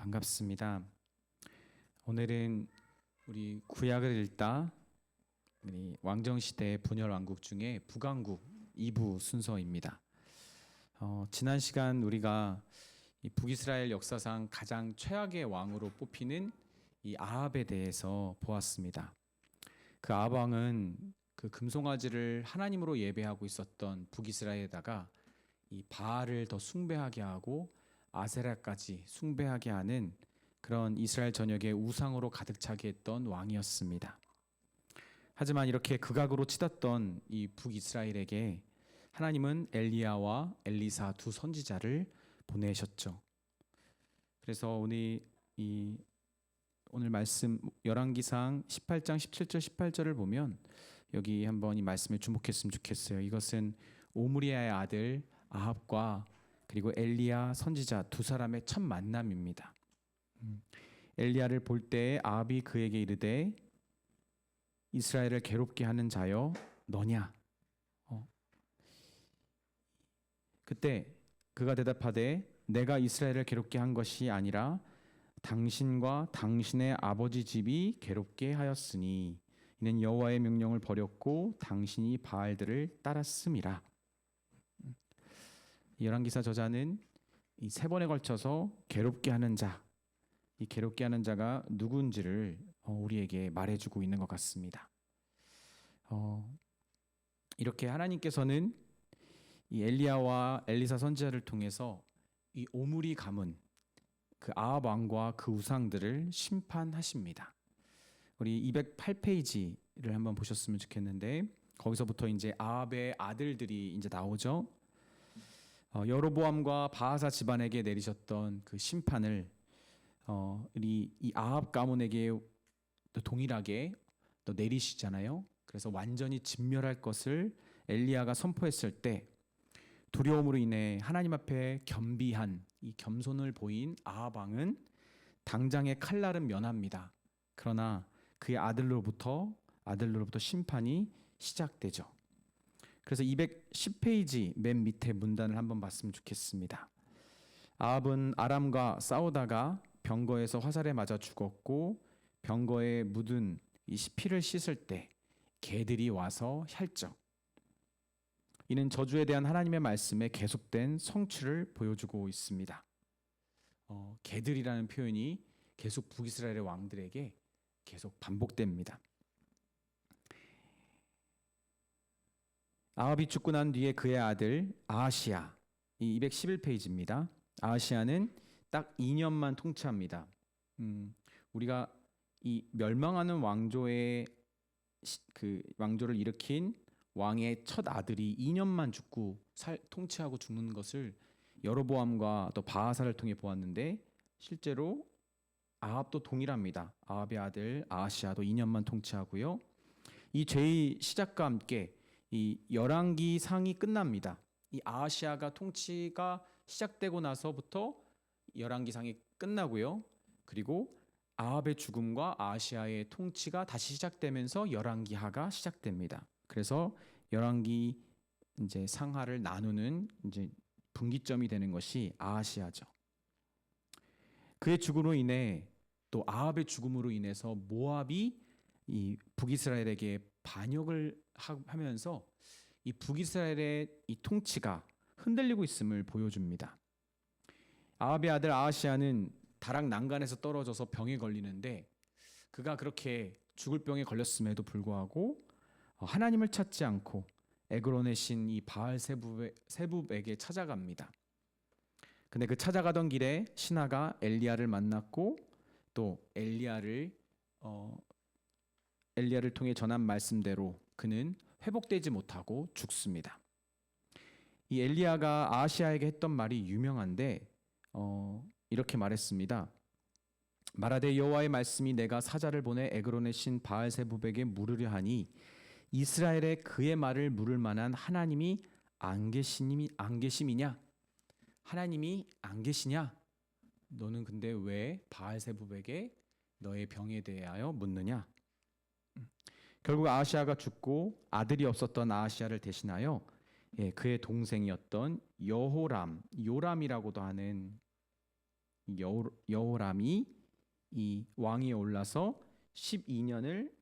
반갑습니다. 오늘은 우리 구약을 읽다 우리 왕정시대 분열 왕국 중에 북왕국 2부 순서입니다. 지난 시간 우리가 이 북이스라엘 역사상 가장 최악의 왕으로 뽑히는 이 아합에 대해서 보았습니다. 그 아합 왕은 그 금송아지를 하나님으로 예배하고 있었던 북이스라엘에다가 이 바알을 더 숭배하게 하고 아세라까지 숭배하게 하는 그런 이스라엘 전역의 우상으로 가득 차게 했던 왕이었습니다. 하지만 이렇게 극악으로 치닫던 이 북이스라엘에게 하나님은 엘리야와 엘리사 두 선지자를 보내셨죠. 그래서 오늘 말씀 열왕기상 18장 17절 18절을 보면 여기 한번 이 말씀에 주목했으면 좋겠어요. 이것은 오므리아의 아들 아합과 그리고 엘리야 선지자 두 사람의 첫 만남입니다. 엘리야를 볼 때에 아합이 그에게 이르되 이스라엘을 괴롭게 하는 자여 너냐? 그때 그가 대답하되 내가 이스라엘을 괴롭게 한 것이 아니라 당신과 당신의 아버지 집이 괴롭게 하였으니 이는 여호와의 명령을 버렸고 당신이 바알들을 따랐음이라. 열왕기사 저자는 이 세 번에 걸쳐서 괴롭게 하는 자, 이 괴롭게 하는 자가 누군지를 우리에게 말해주고 있는 것 같습니다. 이렇게 하나님께서는 이 엘리야와 엘리사 선지자를 통해서 이 오므리 가문, 그 아합 왕과 그 우상들을 심판하십니다. 우리 208페이지를 한번 보셨으면 좋겠는데 거기서부터 이제 아합의 아들들이 이제 나오죠. 여로보암과 바하사 집안에게 내리셨던 그 심판을 이 아합 가문에게 또 동일하게 또 내리시잖아요. 그래서 완전히 진멸할 것을 엘리야가 선포했을 때 두려움으로 인해 하나님 앞에 겸비한 이 겸손을 보인 아합 왕은 당장의 칼날은 면합니다. 그러나 그의 아들로부터 심판이 시작되죠. 그래서 210페이지 맨 밑에 문단을 한번 봤으면 좋겠습니다. 아합은 아람과 싸우다가 병거에서 화살에 맞아 죽었고 병거에 묻은 이 피를 씻을 때 개들이 와서 핥죠. 이는 저주에 대한 하나님의 말씀에 계속된 성취를 보여주고 있습니다. 개들이라는 표현이 계속 북이스라엘의 왕들에게 계속 반복됩니다. 아합이 죽고 난 뒤에 그의 아들 아하시야, 이 211페이지입니다. 아하시야는 딱 2년만 통치합니다. 우리가 이 멸망하는 왕조의 그 왕조를 일으킨 왕의 첫 아들이 2년만 통치하고 죽는 것을 여로보암과 또 바하사를 통해 보았는데 실제로 아합도 동일합니다. 아합의 아들 아하시야도 2년만 통치하고요. 이 죄의 시작과 함께 이 열왕기상이 끝납니다. 이 아하시야가 통치가 시작되고 나서부터 열왕기상이 끝나고요. 그리고 아합의 죽음과 아하시야의 통치가 다시 시작되면서 열왕기하가 시작됩니다. 그래서 열왕기 이제 상하를 나누는 이제 분기점이 되는 것이 아하시야죠. 그의 죽음으로 인해 또 아합의 죽음으로 인해서 모압이 이 북이스라엘에게 반역을 하면서 이 북이스라엘의 이 통치가 흔들리고 있음을 보여줍니다. 아합의 아들 아하시야는 다락 난간에서 떨어져서 병에 걸리는데 그가 그렇게 죽을 병에 걸렸음에도 불구하고 하나님을 찾지 않고 에그론의 신 이 바알 세붑에게 찾아갑니다. 근데 그 찾아가던 길에 신하가 엘리야를 만났고 또 엘리야를 통해 전한 말씀대로 그는 회복되지 못하고 죽습니다. 이 엘리야가 아하시야에게 했던 말이 유명한데 이렇게 말했습니다. 말하되 여호와의 말씀이 내가 사자를 보내 에그론의 신 바알 세붑에게 물으려 하니 이스라엘에 그의 말을 물을 만한 하나님이 안 계심이냐? 하나님이 안 계시냐? 너는 근데 왜 바알 세붑에게 너의 병에 대하여 묻느냐? 결국 아하시야가 죽고 아들이 없었던 아하시야를 대신하여 그의 동생이었던 요람이라고도 하는 여호람이 이 왕위에 올라서 12년을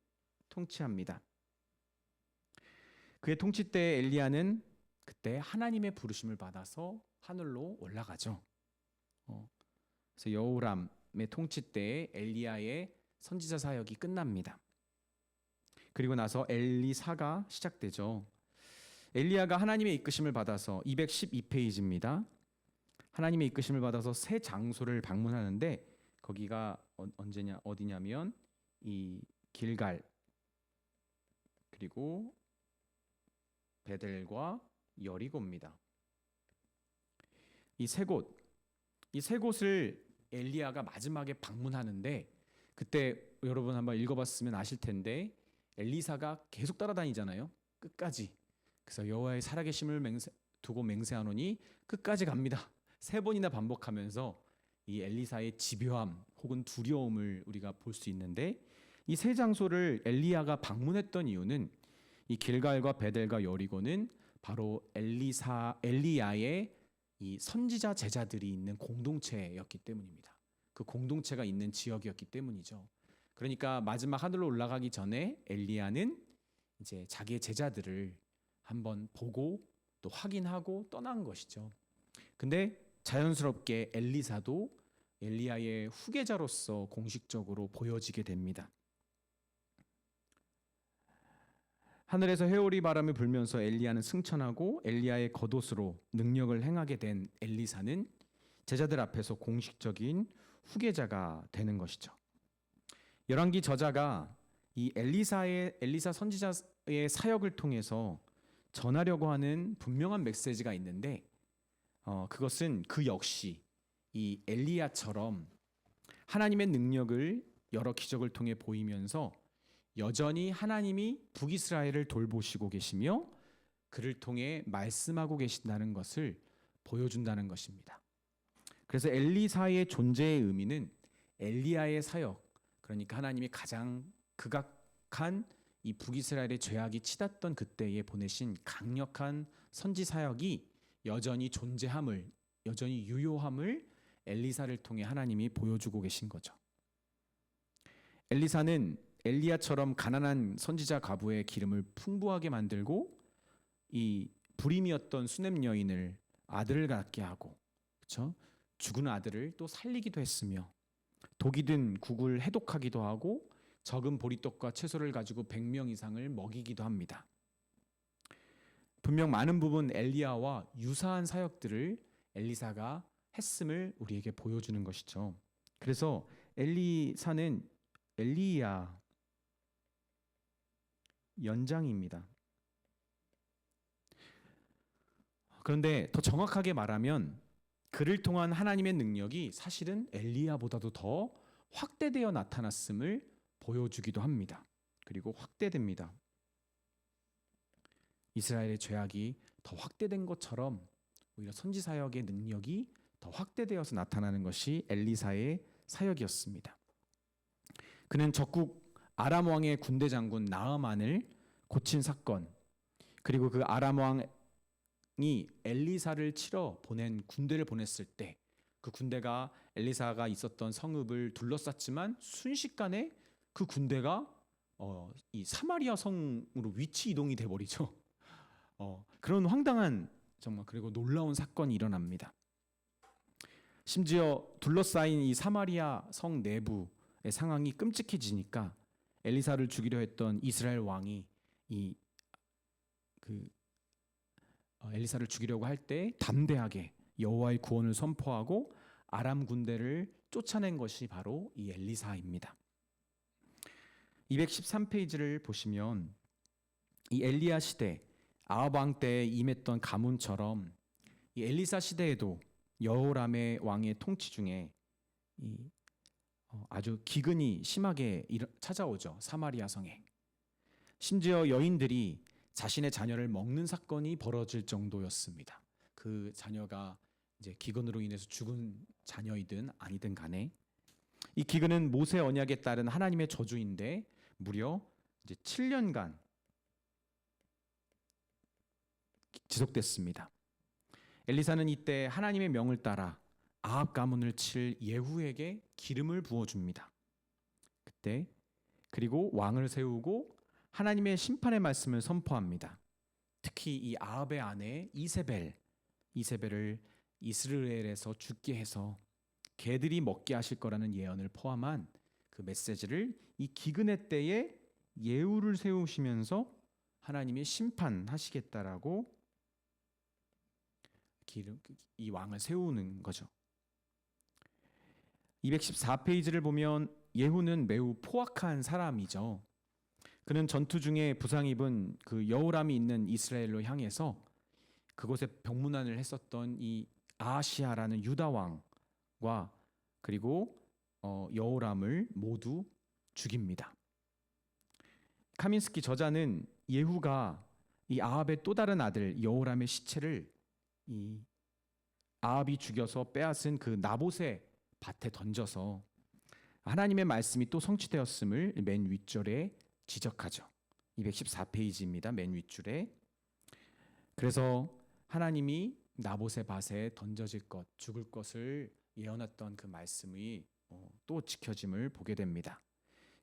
통치합니다. 그의 통치 때 엘리야는 그때 하나님의 부르심을 받아서 하늘로 올라가죠. 그래서 여호람의 통치 때에 엘리야의 선지자 사역이 끝납니다. 그리고 나서 엘리사가 시작되죠. 엘리야가 하나님의 이끄심을 받아서 212페이지입니다. 하나님의 이끄심을 받아서 새 장소를 방문하는데 거기가 어디냐면 이 길갈 그리고 베델과 여리고입니다. 이 세 곳을 엘리야가 마지막에 방문하는데 그때 여러분 한번 읽어봤으면 아실 텐데 엘리사가 계속 따라다니잖아요. 끝까지. 그래서 여호와의 살아계심을 두고 맹세하노니 끝까지 갑니다. 3번이나 반복하면서 이 엘리사의 집요함 혹은 두려움을 우리가 볼 수 있는데 이 세 장소를 엘리야가 방문했던 이유는 이 길갈과 베델과 여리고는 바로 엘리야의 이 선지자 제자들이 있는 공동체였기 때문입니다. 그 공동체가 있는 지역이었기 때문이죠. 그러니까 마지막 하늘로 올라가기 전에 엘리야는 이제 자기의 제자들을 한번 보고 또 확인하고 떠난 것이죠. 근데 자연스럽게 엘리사도 엘리야의 후계자로서 공식적으로 보여지게 됩니다. 하늘에서 회오리 바람이 불면서 엘리야는 승천하고 엘리야의 겉옷으로 능력을 행하게 된 엘리사는 제자들 앞에서 공식적인 후계자가 되는 것이죠. 열왕기 저자가 이 엘리사 선지자의 사역을 통해서 전하려고 하는 분명한 메시지가 있는데 그것은 그 역시 이 엘리야처럼 하나님의 능력을 여러 기적을 통해 보이면서 여전히 하나님이 북이스라엘을 돌보시고 계시며 그를 통해 말씀하고 계신다는 것을 보여준다는 것입니다. 그래서 엘리사의 존재의 의미는 엘리야의 사역, 그러니까 하나님이 가장 극악한 이 북이스라엘의 죄악이 치닫던 그때에 보내신 강력한 선지 사역이 여전히 존재함을, 여전히 유효함을 엘리사를 통해 하나님이 보여주고 계신 거죠. 엘리사는 엘리야처럼 가난한 선지자 과부의 기름을 풍부하게 만들고 이 불임이었던 수넴 여인을 아들을 갖게 하고, 그렇죠? 죽은 아들을 또 살리기도 했으며 독이 든 국을 해독하기도 하고 적은 보리떡과 채소를 가지고 100명 이상을 먹이기도 합니다. 분명 많은 부분 엘리야와 유사한 사역들을 엘리사가 했음을 우리에게 보여주는 것이죠. 그래서 엘리사는 엘리야 연장입니다. 그런데 더 정확하게 말하면 그를 통한 하나님의 능력이 사실은 엘리야보다도 더 확대되어 나타났음을 보여주기도 합니다. 그리고 확대됩니다. 이스라엘의 죄악이 더 확대된 것처럼 오히려 선지 사역의 능력이 더 확대되어서 나타나는 것이 엘리사의 사역이었습니다. 그는 적국 아람 왕의 군대 장군 나아만을 고친 사건, 그리고 그 아람 왕이 엘리사를 치러 보낸 군대를 보냈을 때 그 군대가 엘리사가 있었던 성읍을 둘러쌌지만 순식간에 그 군대가 이 사마리아 성으로 위치 이동이 돼 버리죠. 그런 황당한 정말 그리고 놀라운 사건이 일어납니다. 심지어 둘러싸인 이 사마리아 성 내부의 상황이 끔찍해지니까 엘리사를 죽이려 했던 이스라엘 왕이 엘리사를 죽이려고 할 때 담대하게 여호와의 구원을 선포하고 아람 군대를 쫓아낸 것이 바로 이 엘리사입니다. 213페이지를 보시면 이 엘리야 시대 아합 왕 때에 임했던 가문처럼 이 엘리사 시대에도 여호람의 왕의 통치 중에 아주 기근이 심하게 찾아오죠. 사마리아 성에. 심지어 여인들이 자신의 자녀를 먹는 사건이 벌어질 정도였습니다. 그 자녀가 이제 기근으로 인해서 죽은 자녀이든 아니든 간에 이 기근은 모세 언약에 따른 하나님의 저주인데 무려 이제 7년간 지속됐습니다. 엘리사는 이때 하나님의 명을 따라 아합 가문을 칠 예후에게 기름을 부어 줍니다. 그때 그리고 왕을 세우고 하나님의 심판의 말씀을 선포합니다. 특히 이 아합의 아내 이세벨을 이스라엘에서 죽게 해서 개들이 먹게 하실 거라는 예언을 포함한 그 메시지를 이 기근의 때에 예후를 세우시면서 하나님이 심판하시겠다라고 이 왕을 세우는 거죠. 214페이지를 보면 예후는 매우 포악한 사람이죠. 그는 전투 중에 부상 입은 그 여호람이 있는 이스라엘로 향해서 그곳에 병문안을 했었던 이 아하시아라는 유다 왕과 그리고 여호람을 모두 죽입니다. 카민스키 저자는 예후가 이 아합의 또 다른 아들 여호람의 시체를 이 아합이 죽여서 빼앗은 그 나봇의 밭에 던져서 하나님의 말씀이 또 성취되었음을 맨 윗줄에 지적하죠. 214페이지입니다. 맨 윗줄에. 그래서 하나님이 나봇의 밭에 던져질 것, 죽을 것을 예언했던 그 말씀이 또 지켜짐을 보게 됩니다.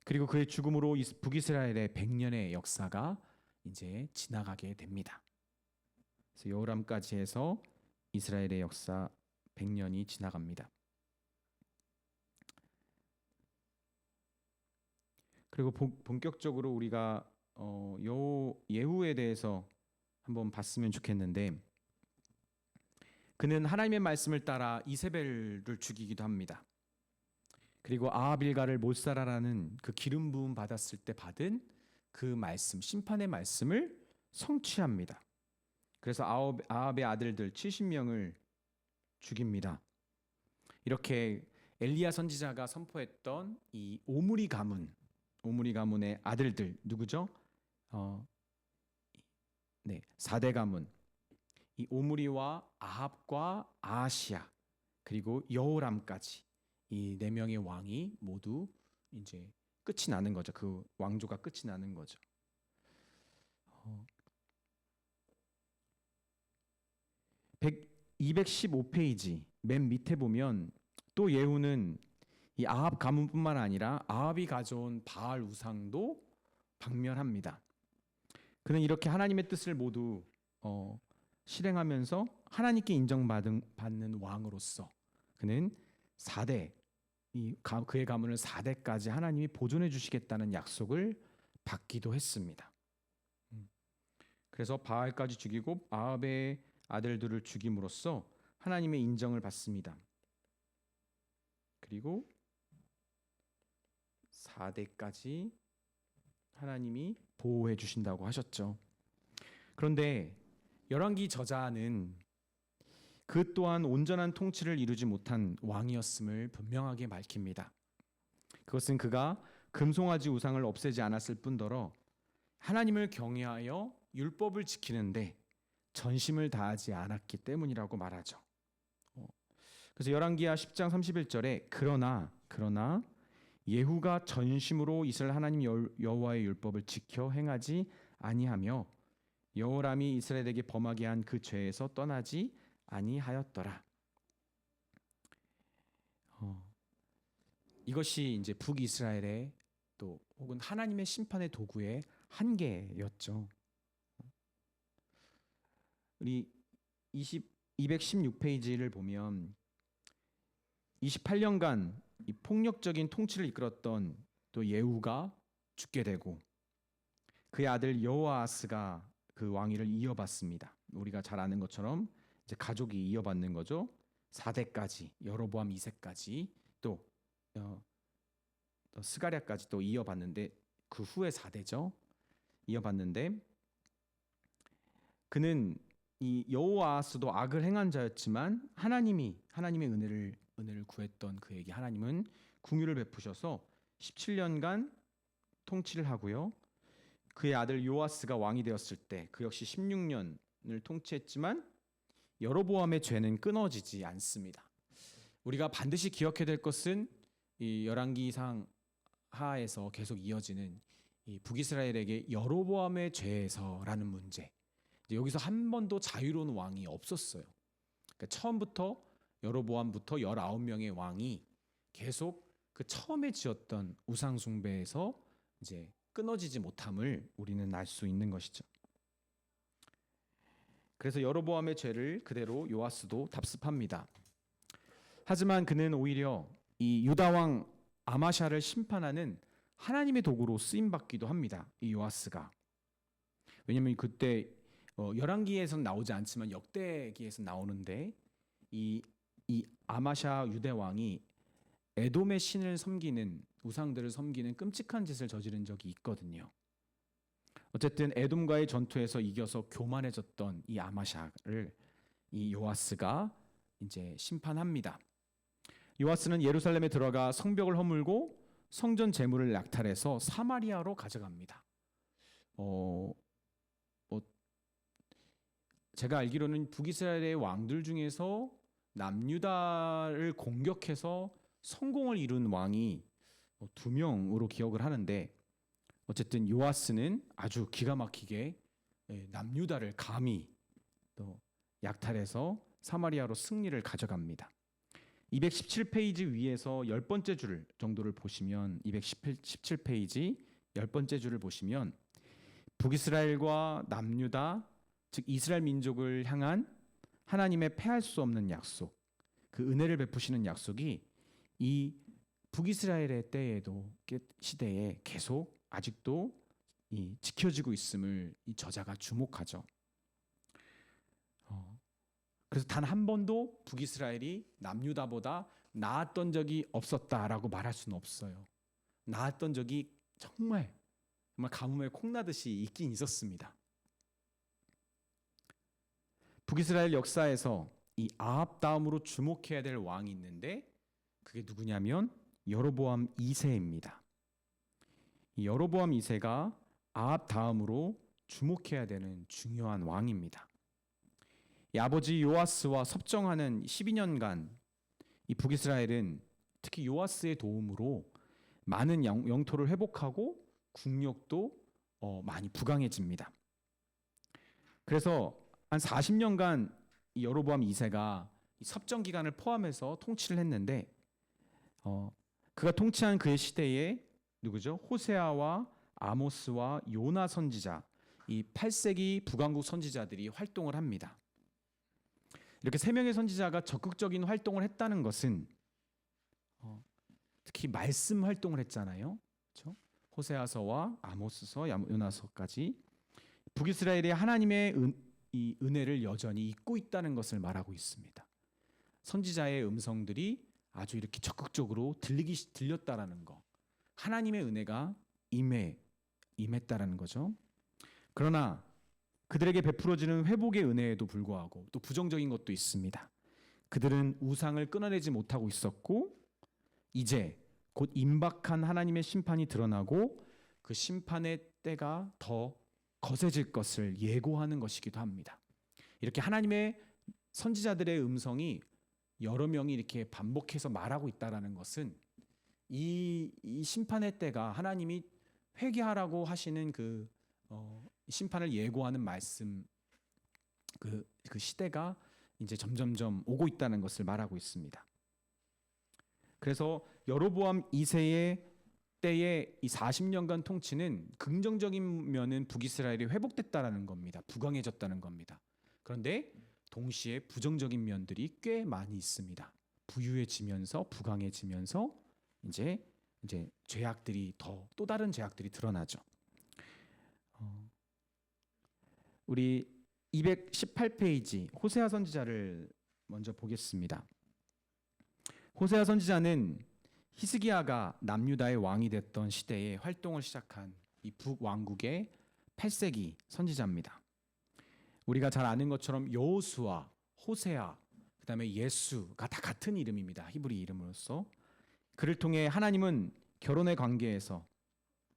그리고 그의 죽음으로 북이스라엘의 100년의 역사가 이제 지나가게 됩니다. 그래서 여호람까지 해서 이스라엘의 역사 100년이 지나갑니다. 그리고 본격적으로 우리가 예후에 대해서 한번 봤으면 좋겠는데, 그는 하나님의 말씀을 따라 이세벨을 죽이기도 합니다. 그리고 아합일가를 몰살하라는 그 기름 부음 받았을 때 받은 그 말씀, 심판의 말씀을 성취합니다. 그래서 아합의 아들들 70명을 죽입니다. 이렇게 엘리야 선지자가 선포했던 이 오므리 가문의 아들들 누구죠? 4대 가문. 이 오므리와 아합과 아하시아 그리고 여호람까지 이 4명의 왕이 모두 이제 끝이 나는 거죠. 그 왕조가 끝이 나는 거죠. 215페이지 맨 밑에 보면 또 예후는 이 아합 가문뿐만 아니라 아합이 가져온 바알 우상도 박멸합니다. 그는 이렇게 하나님의 뜻을 모두 실행하면서 하나님께 인정받는 왕으로서 그는 4대 그의 가문을 4대까지 하나님이 보존해 주시겠다는 약속을 받기도 했습니다. 그래서 바알까지 죽이고 아합의 아들들을 죽임으로써 하나님의 인정을 받습니다. 그리고 4대까지 하나님이 보호해 주신다고 하셨죠. 그런데 열왕기 저자는 그 또한 온전한 통치를 이루지 못한 왕이었음을 분명하게 밝힙니다. 그것은 그가 금송아지 우상을 없애지 않았을 뿐더러 하나님을 경외하여 율법을 지키는데 전심을 다하지 않았기 때문이라고 말하죠. 그래서 열왕기하 10장 31절에 그러나 예후가 전심으로 이스라엘 하나님 여호와의 율법을 지켜 행하지 아니하며 여호람이 이스라엘에게 범하게 한 그 죄에서 떠나지 아니하였더라. 이것이 이제 북이스라엘의 또 혹은 하나님의 심판의 도구의 한계였죠. 우리 216페이지를 보면 28년간 이 폭력적인 통치를 이끌었던 또 예후가 죽게 되고 그의 아들 여호아스가 그 왕위를 이어받습니다. 우리가 잘 아는 것처럼 이제 가족이 이어받는 거죠. 4대까지 여로보암 2세까지 또 스가랴까지 또 이어받는데 그 후에 4대죠. 이어받는데 그는 이 여호아스도 악을 행한 자였지만 하나님의 은혜를 구했던 그에게 하나님은 긍휼을 베푸셔서 17년간 통치를 하고요. 그의 아들 요아스가 왕이 되었을 때 그 역시 16년을 통치했지만 여로보암의 죄는 끊어지지 않습니다. 우리가 반드시 기억해야 될 것은 이 열왕기상 하에서 계속 이어지는 이 북이스라엘에게 여로보암의 죄에서라는 문제. 여기서 한 번도 자유로운 왕이 없었어요. 그러니까 처음부터 여로보암부터 19명의 왕이 계속 그 처음에 지었던 우상 숭배에서 이제 끊어지지 못함을 우리는 알 수 있는 것이죠. 그래서 여로보암의 죄를 그대로 요아스도 답습합니다. 하지만 그는 오히려 이 유다 왕 아마샤를 심판하는 하나님의 도구로 쓰임 받기도 합니다. 이 요아스가. 왜냐하면 그때 열왕기에서는 나오지 않지만 역대기에서 나오는데 이 아마샤 유대 왕이 에돔의 신을 섬기는 우상들을 섬기는 끔찍한 짓을 저지른 적이 있거든요. 어쨌든 에돔과의 전투에서 이겨서 교만해졌던 이 아마샤를 이 요아스가 이제 심판합니다. 요아스는 예루살렘에 들어가 성벽을 허물고 성전 재물을 약탈해서 사마리아로 가져갑니다. 제가 알기로는 북이스라엘의 왕들 중에서 남유다를 공격해서 성공을 이룬 왕이 2명으로 기억을 하는데, 어쨌든 요아스는 아주 기가 막히게 남유다를 감히 또 약탈해서 사마리아로 승리를 가져갑니다. 217페이지 위에서 10번째 줄 정도를 보시면 217페이지 10번째 줄을 보시면 북이스라엘과 남유다 즉 이스라엘 민족을 향한 하나님의 패할 수 없는 약속, 그 은혜를 베푸시는 약속이 이 북이스라엘의 때에도 시대에 계속 아직도 지켜지고 있음을 이 저자가 주목하죠. 그래서 단 한 번도 북이스라엘이 남유다보다 나았던 적이 없었다라고 말할 수는 없어요. 나았던 적이 정말 가뭄에 콩나듯이 있긴 있었습니다. 북이스라엘 역사에서 이 아합 다음으로 주목해야 될 왕이 있는데 그게 누구냐면 여로보암 2세입니다. 이 여로보암 2세가 아합 다음으로 주목해야 되는 중요한 왕입니다. 이 아버지 요아스와 섭정하는 12년간 이 북이스라엘은 특히 요아스의 도움으로 많은 영토를 회복하고 국력도 많이 부강해집니다. 그래서 한 40년간 이 여로보암 2세가 섭정 기간을 포함해서 통치를 했는데 그가 통치한 그의 시대에 누구죠? 호세아와 아모스와 요나 선지자, 이 8세기 북왕국 선지자들이 활동을 합니다. 이렇게 3명의 선지자가 적극적인 활동을 했다는 것은 특히 말씀 활동을 했잖아요. 그렇죠? 호세아서와 아모스서, 요나서까지 북이스라엘이 하나님의 이 은혜를 여전히 잊고 있다는 것을 말하고 있습니다. 선지자의 음성들이 아주 이렇게 적극적으로 들렸다라는 거, 하나님의 은혜가 임했다라는 거죠. 그러나 그들에게 베풀어지는 회복의 은혜에도 불구하고 또 부정적인 것도 있습니다. 그들은 우상을 끊어내지 못하고 있었고 이제 곧 임박한 하나님의 심판이 드러나고 그 심판의 때가 더 거세질 것을 예고하는 것이기도 합니다. 이렇게 하나님의 선지자들의 음성이 여러 명이 이렇게 반복해서 말하고 있다라는 것은 이 심판의 때가 하나님이 회개하라고 하시는 그 심판을 예고하는 말씀, 그 시대가 이제 점점점 오고 있다는 것을 말하고 있습니다. 그래서 여로보암 2세의 때의 이 40년간 통치는 긍정적인 면은 북이스라엘이 회복됐다라는 겁니다. 부강해졌다는 겁니다. 그런데 동시에 부정적인 면들이 꽤 많이 있습니다. 부유해지면서 부강해지면서 이제 죄악들이 또 다른 죄악들이 드러나죠. 우리 218페이지 호세아 선지자를 먼저 보겠습니다. 호세아 선지자는 히스기야가 남유다의 왕이 됐던 시대에 활동을 시작한 이 북왕국의 8세기 선지자입니다. 우리가 잘 아는 것처럼 여호수아, 호세아, 그다음에 예수가 다 같은 이름입니다. 히브리 이름으로서. 그를 통해 하나님은 결혼의 관계에서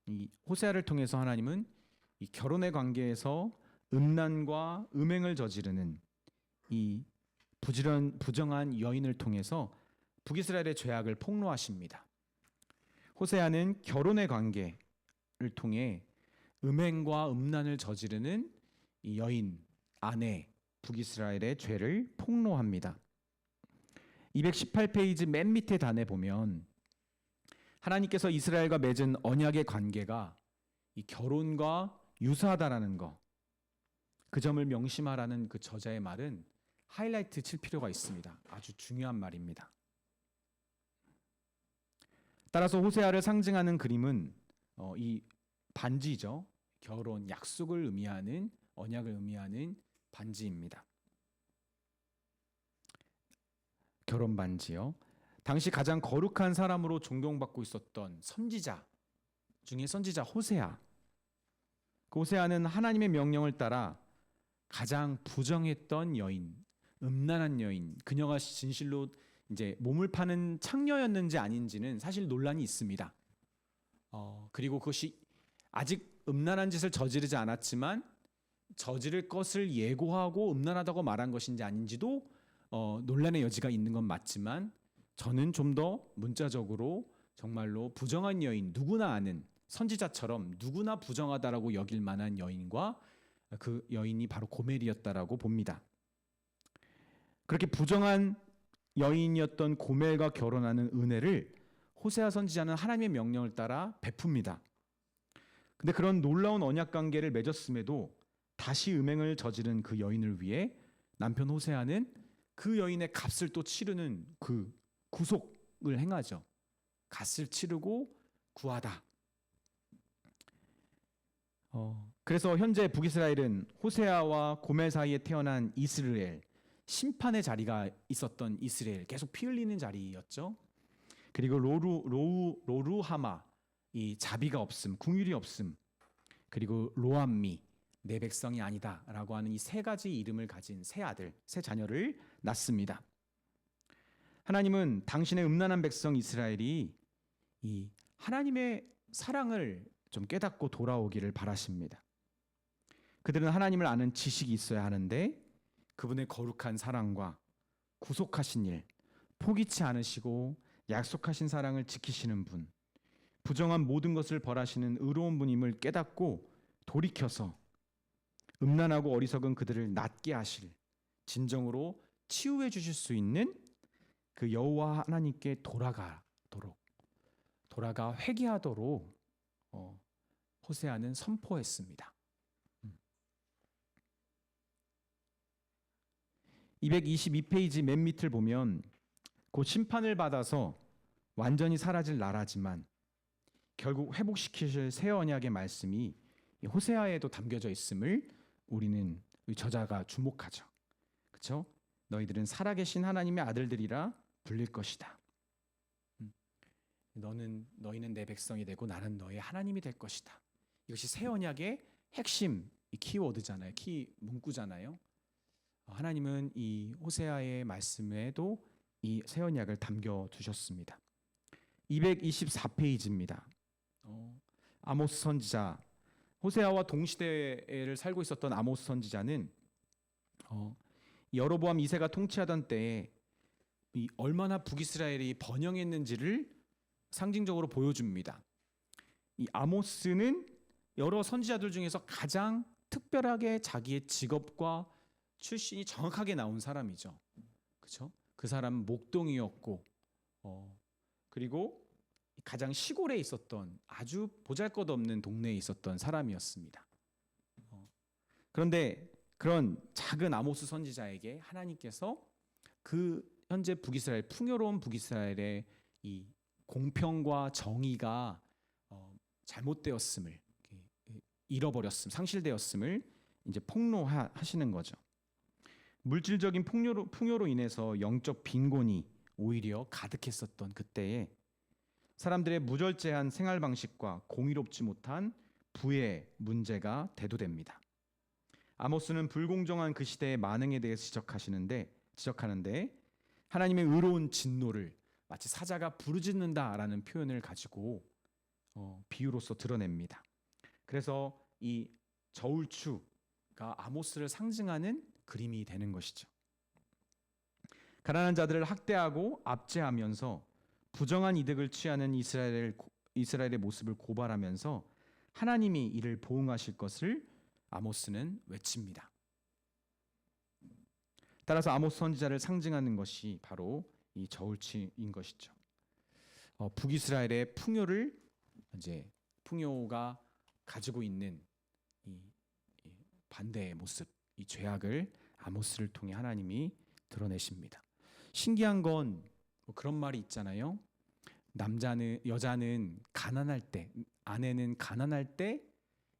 이 호세아를 통해서 하나님은 이 결혼의 관계에서 음란과 음행을 저지르는 이 부정한 여인을 통해서 북이스라엘의 죄악을 폭로하십니다. 호세아는 결혼의 관계를 통해 음행과 음란을 저지르는 이 여인, 아내, 북이스라엘의 죄를 폭로합니다. 218페이지 맨 밑에 단에 보면 하나님께서 이스라엘과 맺은 언약의 관계가 이 결혼과 유사하다라는 거, 그 점을 명심하라는 그 저자의 말은 하이라이트 칠 필요가 있습니다. 아주 중요한 말입니다. 따라서 호세아를 상징하는 그림은 이 반지죠. 결혼, 약속을 의미하는, 언약을 의미하는 반지입니다. 결혼 반지요. 당시 가장 거룩한 사람으로 존경받고 있었던 선지자 중에 선지자 호세아. 그 호세아는 하나님의 명령을 따라 가장 부정했던 여인, 음란한 여인, 그녀가 진실로 이제 몸을 파는 창녀였는지 아닌지는 사실 논란이 있습니다. 그리고 그것이 아직 음란한 짓을 저지르지 않았지만 저지를 것을 예고하고 음란하다고 말한 것인지 아닌지도 논란의 여지가 있는 건 맞지만, 저는 좀 더 문자적으로 정말로 부정한 여인, 누구나 아는 선지자처럼 누구나 부정하다라고 여길 만한 여인과 그 여인이 바로 고멜이었다라고 봅니다. 그렇게 부정한 여인이었던 고멜과 결혼하는 은혜를 호세아 선지자는 하나님의 명령을 따라 베풉니다. 근데 그런 놀라운 언약 관계를 맺었음에도 다시 음행을 저지른 그 여인을 위해 남편 호세아는 그 여인의 값을 또 치르는 그 구속을 행하죠. 값을 치르고 구하다. 그래서 현재 북이스라엘은 호세아와 고멜 사이에 태어난 이스라엘, 심판의 자리가 있었던 이스라엘, 계속 피 흘리는 자리였죠. 그리고 로루하마, 이 자비가 없음, 궁율이 없음, 그리고 로암미, 내 백성이 아니다라고 하는 이 세 가지 이름을 가진 세 아들, 세 자녀를 낳습니다. 하나님은 당신의 음란한 백성 이스라엘이 이 하나님의 사랑을 좀 깨닫고 돌아오기를 바라십니다. 그들은 하나님을 아는 지식이 있어야 하는데 그분의 거룩한 사랑과 구속하신 일, 포기치 않으시고 약속하신 사랑을 지키시는 분, 부정한 모든 것을 벌하시는 의로운 분임을 깨닫고 돌이켜서 음란하고 어리석은 그들을 낫게 하실, 진정으로 치유해 주실 수 있는 그 여호와 하나님께 돌아가 회개하도록 호세아는 선포했습니다. 222페이지 맨 밑을 보면 곧 심판을 받아서 완전히 사라질 나라지만 결국 회복시키실 새 언약의 말씀이 호세아에도 담겨져 있음을 우리는 저자가 주목하죠. 그렇죠? 너희들은 살아계신 하나님의 아들들이라 불릴 것이다. 너희는 내 백성이 되고 나는 너의 하나님이 될 것이다. 이것이 새 언약의 핵심 키워드잖아요. 키 문구잖아요. 하나님은 이 호세아의 말씀에도 이 새 언약을 담겨 두셨습니다. 224페이지입니다. 아모스 선지자, 호세아와 동시대를 살고 있었던 아모스 선지자는 여로보암 2세가 통치하던 때에 얼마나 북이스라엘이 번영했는지를 상징적으로 보여줍니다. 이 아모스는 여러 선지자들 중에서 가장 특별하게 자기의 직업과 출신이 정확하게 나온 사람이죠. 그렇죠? 그 사람은 목동이었고, 그리고 가장 시골에 있었던 아주 보잘것없는 동네에 있었던 사람이었습니다. 그런데 그런 작은 아모스 선지자에게 하나님께서 그 현재 북이스라엘, 풍요로운 북이스라엘의 이 공평과 정의가 잘못되었음을, 잃어버렸음, 상실되었음을 이제 폭로하시는 거죠. 물질적인 풍요로 인해서 영적 빈곤이 오히려 가득했었던 그때에 사람들의 무절제한 생활 방식과 공의롭지 못한 부의 문제가 대두됩니다. 아모스는 불공정한 그 시대의 만행에 대해서 지적하는데 하나님의 의로운 진노를 마치 사자가 부르짖는다라는 표현을 가지고 비유로서 드러냅니다. 그래서 이 저울추가 아모스를 상징하는 그림이 되는 것이죠. 가난한 자들을 학대하고 압제하면서 부정한 이득을 취하는 이스라엘의 모습을 고발하면서 하나님이 이를 보응하실 것을 아모스는 외칩니다. 따라서 아모스 선지자를 상징하는 것이 바로 이 저울치인 것이죠. 북이스라엘의 풍요가 가지고 있는 이 반대의 모습, 이 죄악을 아모스를 통해 하나님이 드러내십니다. 신기한 건뭐 그런 말이 있잖아요. 여자는 가난할 때, 아내는 가난할 때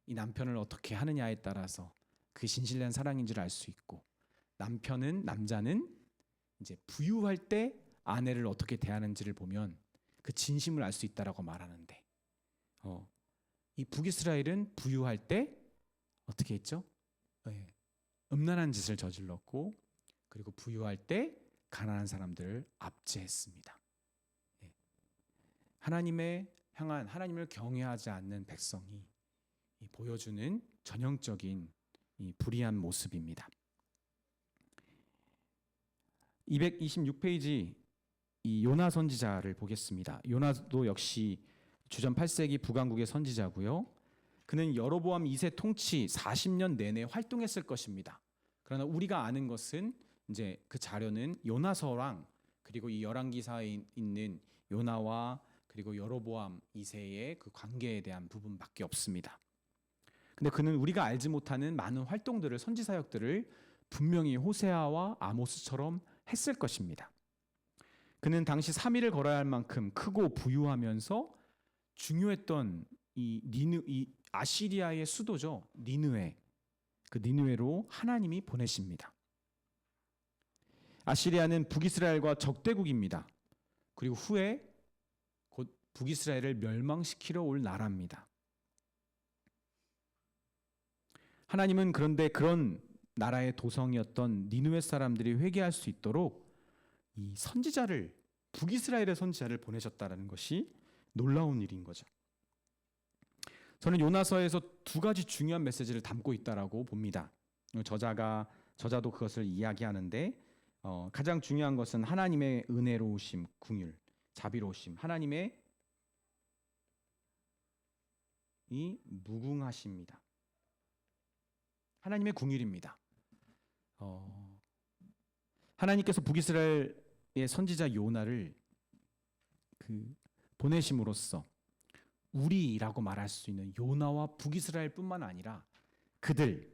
이 남편을 어떻게 하느냐에 따라서 그 진실된 사랑인지를 알 수 있고, 남자는 이제 부유할 때 아내를 어떻게 대하는지를 보면 그 진심을 알 수 있다라고 말하는데, 이 북이스라엘은 부유할 때 어떻게 했죠? 음란한 짓을 저질렀고, 그리고 부유할 때 가난한 사람들을 압제했습니다. 하나님을 경외하지 않는 백성이 보여주는 전형적인 이 불의한 모습입니다. 226페이지 이 요나 선지자를 보겠습니다. 요나도 역시 주전 8세기 북왕국의 선지자고요. 그는 여로보암 2세 통치 40년 내내 활동했을 것입니다. 그러나 우리가 아는 것은 이제 그 자료는 요나서랑 그리고 이 열왕기사에 있는 요나와 그리고 여로보암 2세의 그 관계에 대한 부분밖에 없습니다. 근데 그는 우리가 알지 못하는 많은 활동들을, 선지 사역들을 분명히 호세아와 아모스처럼 했을 것입니다. 그는 당시 3일을 걸어야 할 만큼 크고 부유하면서 중요했던 이 아시리아의 수도죠. 니느웨. 그 니느웨로 하나님이 보내십니다. 아시리아는 북이스라엘과 적대국입니다. 그리고 후에 곧 북이스라엘을 멸망시키러 올 나라입니다. 하나님은 그런데 그런 나라의 도성이었던 니느웨 사람들이 회개할 수 있도록 이 북이스라엘의 선지자를 보내셨다는 것이 놀라운 일인 거죠. 저는 요나서에서 두 가지 중요한 메시지를 담고 있다라고 봅니다. 저자도 그것을 이야기하는데, 가장 중요한 것은 하나님의 은혜로우심, 긍휼, 자비로우심, 하나님의 이 무궁하십니다. 하나님의 긍휼입니다. 하나님께서 북이스라엘의 선지자 요나를 보내심으로써 우리라고 말할 수 있는 요나와 북이스라엘뿐만 아니라 그들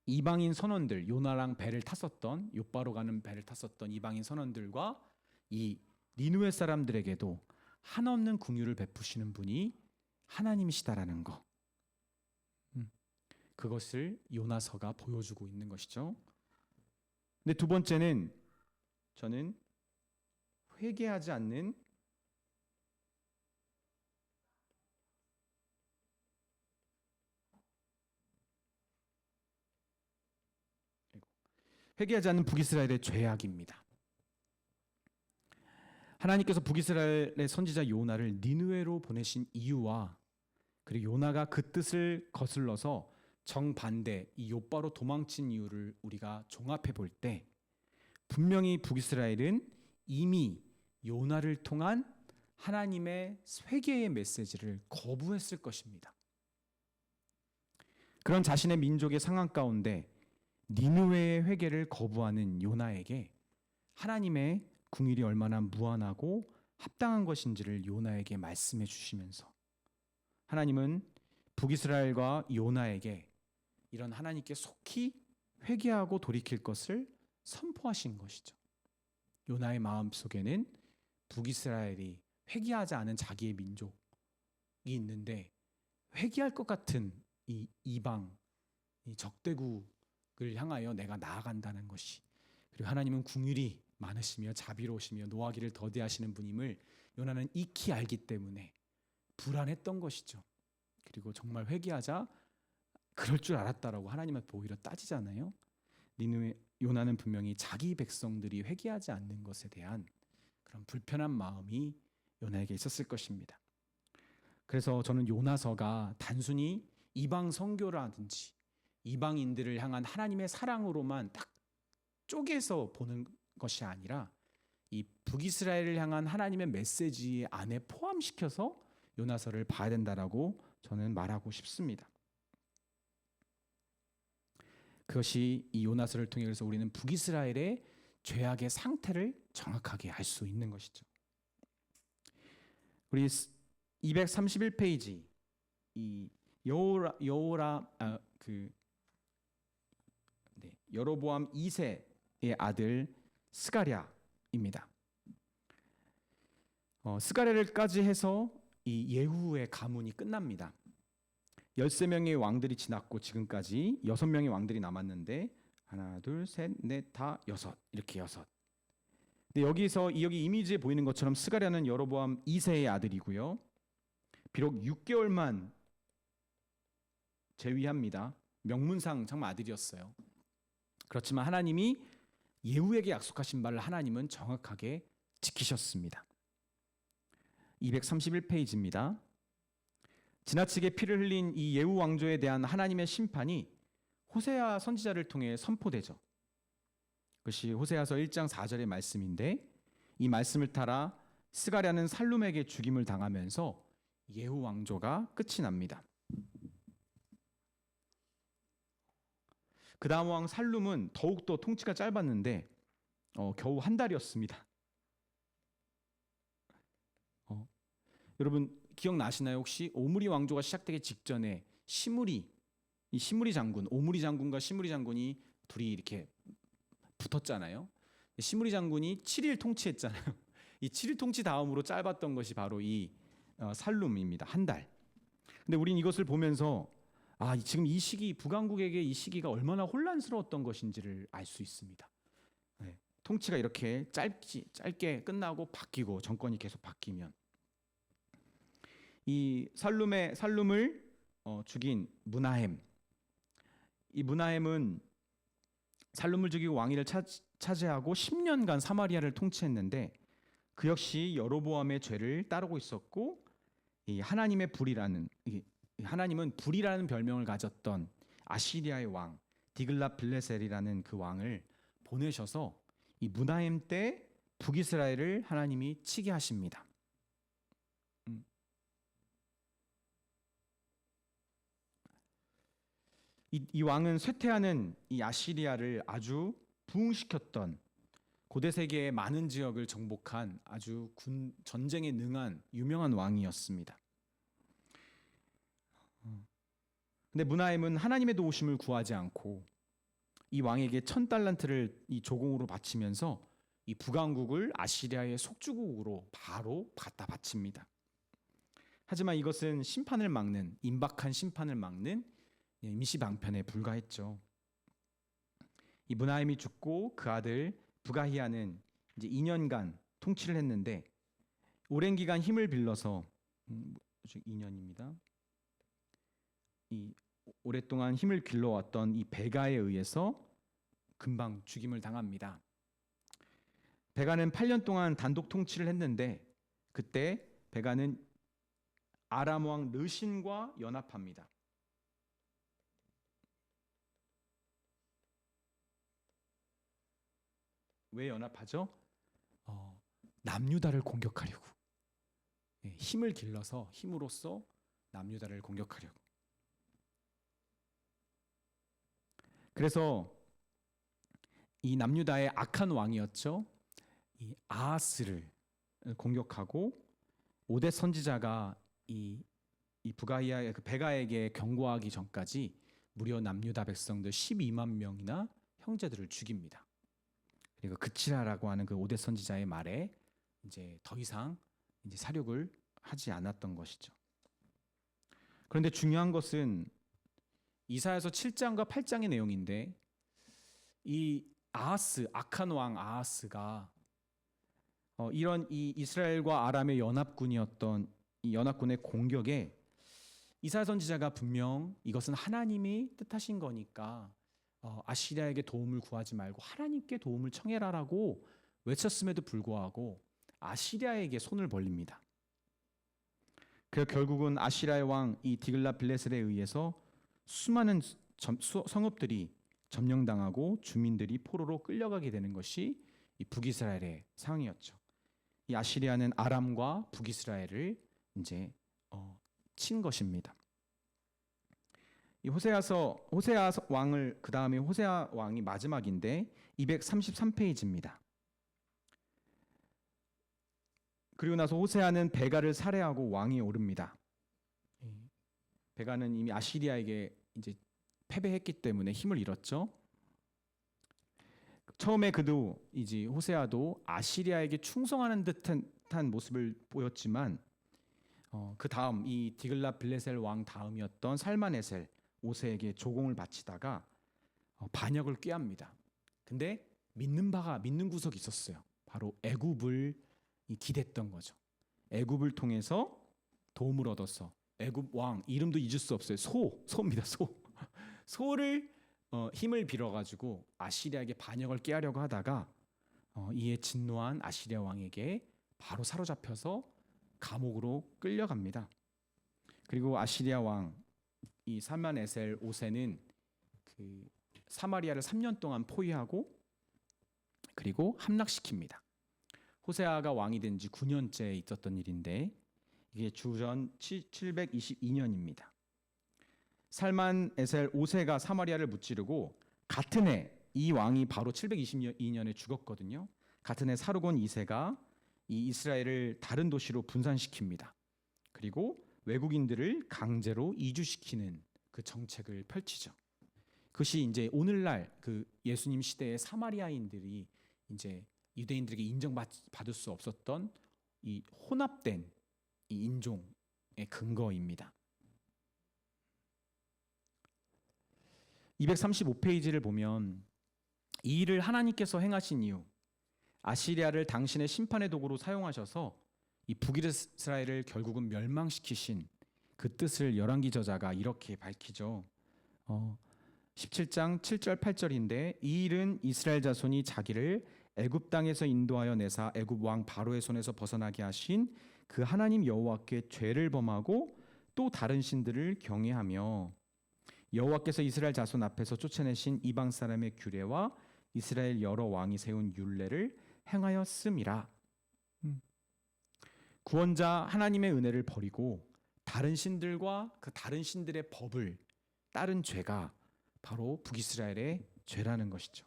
이방인 선원들, 요나랑 배를 탔었던, 욥바로 가는 배를 탔었던 이방인 선원들과 이 니느웨 사람들에게도 한없는 긍휼을 베푸시는 분이 하나님이시다라는 것, 그것을 요나서가 보여주고 있는 것이죠. 근데 두 번째는 저는 회개하지 않는 북이스라엘의 죄악입니다. 하나님께서 북이스라엘의 선지자 요나를 니느웨로 보내신 이유와 그리고 요나가 그 뜻을 거슬러서 정반대 이 욥바로 도망친 이유를 우리가 종합해 볼 때 분명히 북이스라엘은 이미 요나를 통한 하나님의 회개의 메시지를 거부했을 것입니다. 그런 자신의 민족의 상황 가운데 니느웨의 회개를 거부하는 요나에게 하나님의 긍휼이 얼마나 무한하고 합당한 것인지를 요나에게 말씀해 주시면서 하나님은 북이스라엘과 요나에게 이런 하나님께 속히 회개하고 돌이킬 것을 선포하신 것이죠. 요나의 마음속에는 북이스라엘이 회개하지 않은 자기의 민족이 있는데 회개할 것 같은 이 이방, 이 적대국을 향하여 내가 나아간다는 것이, 그리고 하나님은 긍휼이 많으시며 자비로우시며 노하기를 더디하시는 분임을 요나는 익히 알기 때문에 불안했던 것이죠. 그리고 정말 회개하자 그럴 줄 알았다라고 하나님한테 오히려 따지잖아요. 요나는 분명히 자기 백성들이 회개하지 않는 것에 대한 그런 불편한 마음이 요나에게 있었을 것입니다. 그래서 저는 요나서가 단순히 이방 선교라든지 이방인들을 향한 하나님의 사랑으로만 딱 쪼개서 보는 것이 아니라 이 북이스라엘을 향한 하나님의 메시지 안에 포함시켜서 요나서를 봐야 된다라고 저는 말하고 싶습니다. 그것이 이 요나서를 통해 그래서 우리는 북이스라엘의 죄악의 상태를 정확하게 알 수 있는 것이죠. 우리 231페이지 이 여로보암 2세의 아들 스가랴입니다. 스가랴를까지 해서 이 예후의 가문이 끝납니다. 13명의 왕들이 지났고 지금까지 6명의 왕들이 남았는데 하나, 둘, 셋, 넷, 다 여섯, 이렇게 여섯. 근데 여기 이미지에 보이는 것처럼 스가랴는 여로보암 2세의 아들이고요. 비록 6개월만 재위합니다. 명문상 정말 아들이었어요. 그렇지만 하나님이 예후에게 약속하신 바를 하나님은 정확하게 지키셨습니다. 231페이지입니다. 지나치게 피를 흘린 이 예후 왕조에 대한 하나님의 심판이 호세아 선지자를 통해 선포되죠. 그것이 호세아서 1장 4절의 말씀인데 이 말씀을 따라 스가랴는 살룸에게 죽임을 당하면서 예후 왕조가 끝이 납니다. 그 다음 왕 살룸은 더욱더 통치가 짧았는데 겨우 한 달이었습니다. 여러분 기억나시나요? 혹시 오므리 왕조가 시작되기 직전에 시므리 장군, 오므리 장군과 시므리 장군이 둘이 이렇게 붙었잖아요. 시므리 장군이 7일 통치했잖아요. 이 7일 통치 다음으로 짧았던 것이 바로 이 살룸입니다. 한 달. 근데 우린 이것을 보면서 지금 이 시기, 북왕국에게 이 시기가 얼마나 혼란스러웠던 것인지를 알 수 있습니다. 통치가 이렇게 짧게 끝나고 바뀌고 정권이 계속 바뀌면 이 살룸을 죽인 무나헴, 이 무나헴은 살룸을 죽이고 왕위를 차지하고 10년간 사마리아를 통치했는데 그 역시 여로보암의 죄를 따르고 있었고 이 하나님은 불이라는 별명을 가졌던 아시리아의 왕 디글랏 빌레셀이라는 그 왕을 보내셔서 이 무나헴 때 북이스라엘을 하나님이 치게 하십니다. 이 왕은 쇠퇴하는 이 아시리아를 아주 부흥시켰던 고대 세계의 많은 지역을 정복한 아주 전쟁에 능한 유명한 왕이었습니다. 근데 무나헴은 하나님의 도우심을 구하지 않고 이 왕에게 1000달란트를 이 조공으로 바치면서 이 북왕국을 아시리아의 속주국으로 바로 갖다 바칩니다. 하지만 이것은 임박한 심판을 막는 임시 방편에 불과했죠. 이 무나헴이 죽고 그 아들 부가히야는 이제 2년간 통치를 했는데 오랜 기간 힘을 빌려서 2년입니다. 이 오랫동안 힘을 길러왔던 이 베가에 의해서 금방 죽임을 당합니다. 베가는 8년 동안 단독 통치를 했는데 그때 베가는 아람 왕 르신과 연합합니다. 왜 연합하죠? 남유다를 공격하려고. 힘을 길러서 힘으로써 남유다를 공격하려고. 그래서 이 남유다의 악한 왕이었죠. 이 아하스를 공격하고 오뎃 선지자가 이 부가히야 그 베가에게 경고하기 전까지 무려 남유다 백성들 12만 명이나 형제들을 죽입니다. 그리고 그치라라고 하는 그 오뎃 선지자의 말에 이제 더 이상 이제 사륙을 하지 않았던 것이죠. 그런데 중요한 것은 이사야서 7장과 8장의 내용인데 이 악한 왕 아하스가 이런 이 이스라엘과 아람의 연합군이었던 이 연합군의 공격에 이사야 선지자가 분명 이것은 하나님이 뜻하신 거니까 아시리아에게 도움을 구하지 말고 하나님께 도움을 청해라라고 외쳤음에도 불구하고 아시리아에게 손을 벌립니다. 그래서 결국은 아시리아의 왕 이 디글랏 빌레셀에 의해서 수많은 성읍들이 점령당하고 주민들이 포로로 끌려가게 되는 것이 이 북이스라엘의 상황이었죠. 이 아시리아는 아람과 북이스라엘을 이제 친 것입니다. 이 호세아 왕을 그 다음에 호세아 왕이 마지막인데 233페이지입니다. 그리고 나서 호세아는 베가를 살해하고 왕이 오릅니다. 베가는 이미 아시리아에게 이제 패배했기 때문에 힘을 잃었죠. 처음에 그도 이제 호세아도 아시리아에게 충성하는 듯한 모습을 보였지만 그 다음 이 디글랏 빌레셀 왕 다음이었던 살만에셀 5세에게 조공을 바치다가 반역을 꾀합니다. 근데 믿는 구석이 있었어요. 바로 애굽을 기댔던 거죠. 애굽을 통해서 도움을 얻어서 애굽 왕 이름도 잊을 수 없어요. 소입니다. 소를 힘을 빌어가지고 아시리아에게 반역을 꾀하려고 하다가 이에 진노한 아시리아 왕에게 바로 사로잡혀서 감옥으로 끌려갑니다. 그리고 아시리아 왕 이 살만에셀 5세는 그 사마리아를 3년 동안 포위하고 그리고 함락시킵니다. 호세아가 왕이 된 지 9년째 있었던 일인데 이게 주전 722년입니다. 살만에셀 5세가 사마리아를 무찌르고 같은 해 이 왕이 바로 722년에 죽었거든요. 같은 해 사르곤 2세가 이 이스라엘을 다른 도시로 분산시킵니다. 그리고 외국인들을 강제로 이주시키는 그 정책을 펼치죠. 그것이 이제 오늘날 그 예수님 시대의 사마리아인들이 이제 유대인들에게 인정받을 수 없었던 이 혼합된 이 인종의 근거입니다. 235페이지를 보면 이 일을 하나님께서 행하신 이유, 아시리아를 당신의 심판의 도구로 사용하셔서 이 북이스라엘을 결국은 멸망시키신 그 뜻을 열왕기 저자가 이렇게 밝히죠. 17장 7절 8절인데 이 일은 이스라엘 자손이 자기를 애굽 땅에서 인도하여 내사 애굽 왕 바로의 손에서 벗어나게 하신 그 하나님 여호와께 죄를 범하고 또 다른 신들을 경외하며 여호와께서 이스라엘 자손 앞에서 쫓아내신 이방 사람의 규례와 이스라엘 여러 왕이 세운 율례를 행하였음이라. 구원자 하나님의 은혜를 버리고 다른 신들과 그 다른 신들의 법을 따른 죄가 바로 북이스라엘의 죄라는 것이죠.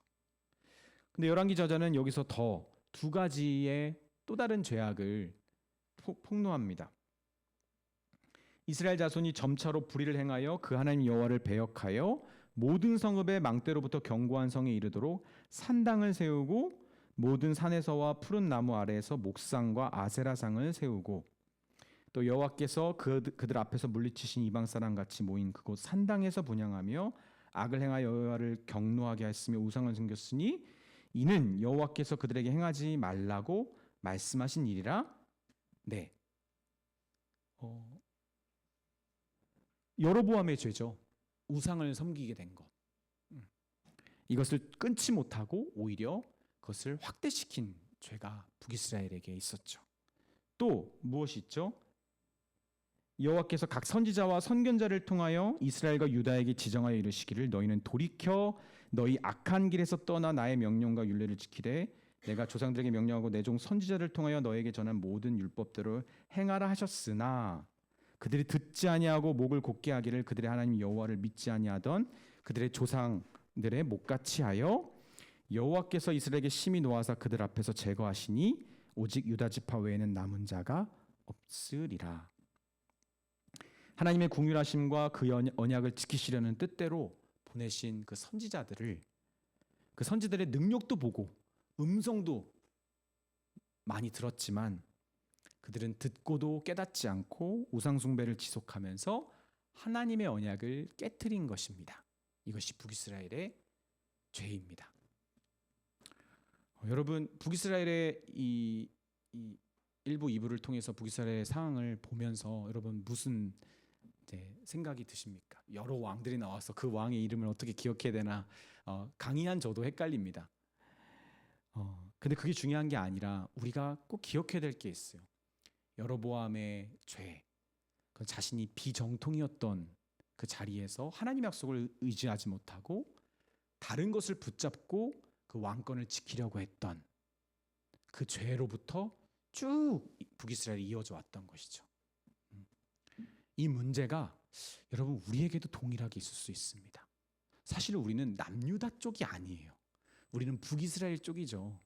근데 열왕기 저자는 여기서 더 두 가지의 또 다른 죄악을 폭로합니다. 이스라엘 자손이 점차로 불의를 행하여 그 하나님 여호와를 배역하여 모든 성읍의 망대로부터 견고한 성에 이르도록 산당을 세우고 모든 산에서와 푸른 나무 아래에서 목상과 아세라상을 세우고 또 여호와께서 그들 앞에서 물리치신 이방 사람 같이 모인 그곳 산당에서 분향하며 악을 행하여 여호와를 경노하게 하였으며 우상을 섬겼으니 이는 여호와께서 그들에게 행하지 말라고 말씀하신 일이라. 네. 여로보암의 죄죠. 우상을 섬기게 된 것. 이것을 끊지 못하고 오히려 그것을 확대시킨 죄가 북이스라엘에게 있었죠. 또 무엇이 있죠? 여호와께서 각 선지자와 선견자를 통하여 이스라엘과 유다에게 지정하여 이르시기를 너희는 돌이켜 너희 악한 길에서 떠나 나의 명령과 율례를 지키되 내가 조상들에게 명령하고 내 종 선지자를 통하여 너에게 전한 모든 율법대로 행하라 하셨으나 그들이 듣지 아니하고 목을 곧게 하기를 그들의 하나님 여호와를 믿지 아니하던 그들의 조상들의 목같이 하여 여호와께서 이스라엘에게 심히 노하사 그들 앞에서 제거하시니 오직 유다 지파 외에는 남은 자가 없으리라. 하나님의 궁휼하심과 그 언약을 지키시려는 뜻대로 보내신 그 선지자들을 그 선지들의 능력도 보고 음성도 많이 들었지만 그들은 듣고도 깨닫지 않고 우상 숭배를 지속하면서 하나님의 언약을 깨트린 것입니다. 이것이 북이스라엘의 죄입니다. 여러분 북이스라엘의 이 1부 2부를 통해서 북이스라엘의 상황을 보면서 여러분 무슨 생각이 드십니까? 여러 왕들이 나와서 그 왕의 이름을 어떻게 기억해야 되나 강의한 저도 헷갈립니다. 근데 그게 중요한 게 아니라 우리가 꼭 기억해야 될 게 있어요. 여로보암의 죄, 그 자신이 비정통이었던 그 자리에서 하나님의 약속을 의지하지 못하고 다른 것을 붙잡고 그 왕권을 지키려고 했던 그 죄로부터 쭉 북이스라엘이 이어져 왔던 것이죠. 이 문제가 여러분, 우리에게도 동일하게 있을 수 있습니다. 사실 우리는 남유다 쪽이 아니에요. 우리는 북이스라엘 쪽이죠.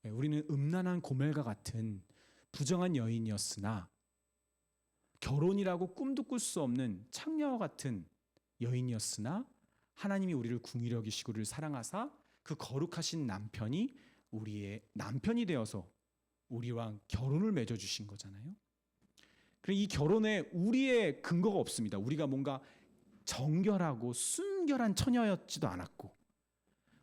우리는 음란한 고멜과 같은 부정한 여인이었으나 결혼이라고 꿈도 꿀 수 없는 창녀와 같은 여인이었으나 하나님이 우리를 궁휼히 여기시고 우리를 사랑하사 그 거룩하신 남편이 우리의 남편이 되어서 우리와 결혼을 맺어주신 거잖아요. 그리고 이 결혼에 우리의 근거가 없습니다. 우리가 뭔가 정결하고 순결한 처녀였지도 않았고,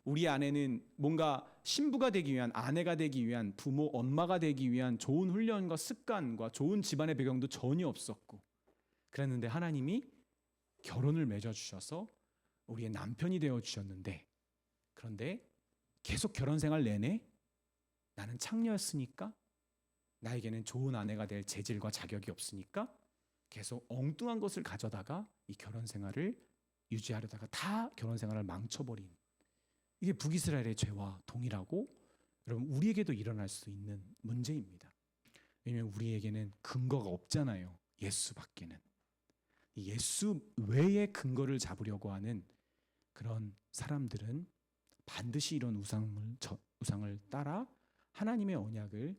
우리 안에는 뭔가 신부가 되기 위한, 아내가 되기 위한, 부모, 엄마가 되기 위한 좋은 훈련과 습관과 좋은 집안의 배경도 전혀 없었고, 그랬는데 하나님이 결혼을 맺어주셔서 우리의 남편이 되어주셨는데, 그런데 계속 결혼 생활 내내 나는 창녀였으니까 나에게는 좋은 아내가 될 재질과 자격이 없으니까 계속 엉뚱한 것을 가져다가 이 결혼 생활을 유지하려다가 다 결혼 생활을 망쳐버린, 이게 북이스라엘의 죄와 동일하고 여러분 우리에게도 일어날 수 있는 문제입니다. 왜냐하면 우리에게는 근거가 없잖아요. 예수밖에는. 예수 외의 근거를 잡으려고 하는 그런 사람들은 반드시 이런 우상을 따라 하나님의 언약을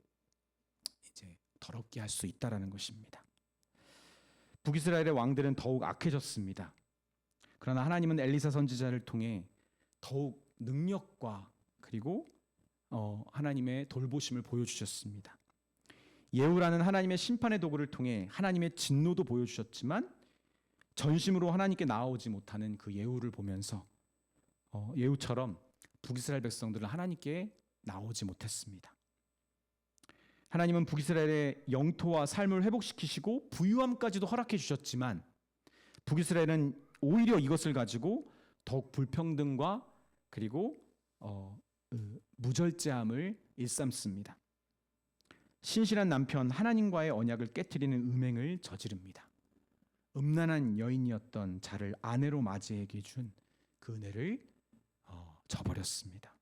이제 더럽게 할 수 있다라는 것입니다. 북이스라엘의 왕들은 더욱 악해졌습니다. 그러나 하나님은 엘리사 선지자를 통해 더욱 능력과 그리고 하나님의 돌보심을 보여주셨습니다. 예후라는 하나님의 심판의 도구를 통해 하나님의 진노도 보여주셨지만 전심으로 하나님께 나아오지 못하는 그 예후를 보면서 예후처럼 북이스라엘 백성들은 하나님께 나오지 못했습니다. 하나님은 북이스라엘의 영토와 삶을 회복시키시고 부유함까지도 허락해 주셨지만 북이스라엘은 오히려 이것을 가지고 더욱 불평등과 그리고 무절제함을 일삼습니다. 신실한 남편 하나님과의 언약을 깨트리는 음행을 저지릅니다. 음란한 여인이었던 자를 아내로 맞이하게 준 그 은혜를 저버렸습니다.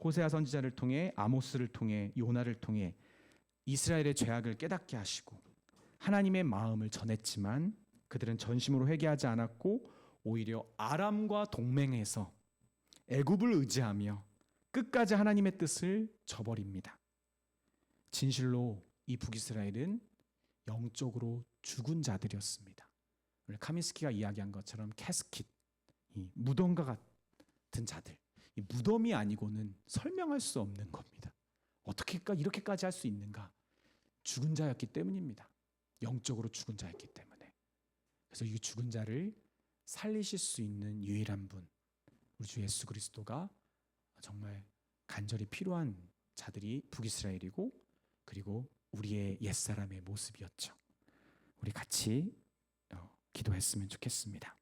호세아 선지자를 통해, 아모스를 통해, 요나를 통해 이스라엘의 죄악을 깨닫게 하시고 하나님의 마음을 전했지만 그들은 전심으로 회개하지 않았고 오히려 아람과 동맹해서 애굽을 의지하며 끝까지 하나님의 뜻을 저버립니다. 진실로 이 북이스라엘은 영적으로 죽은 자들이었습니다. 오늘 카민스키가 이야기한 것처럼 캐스킷, 이 무덤과 같은 자들, 이 무덤이 아니고는 설명할 수 없는 겁니다. 어떻게 이렇게까지 할 수 있는가? 죽은 자였기 때문입니다. 영적으로 죽은 자였기 때문에. 그래서 이 죽은 자를 살리실 수 있는 유일한 분, 우리 주 예수 그리스도가 정말 간절히 필요한 자들이 북이스라엘이고 그리고 우리의 옛사람의 모습이었죠. 우리 같이 기도했으면 좋겠습니다.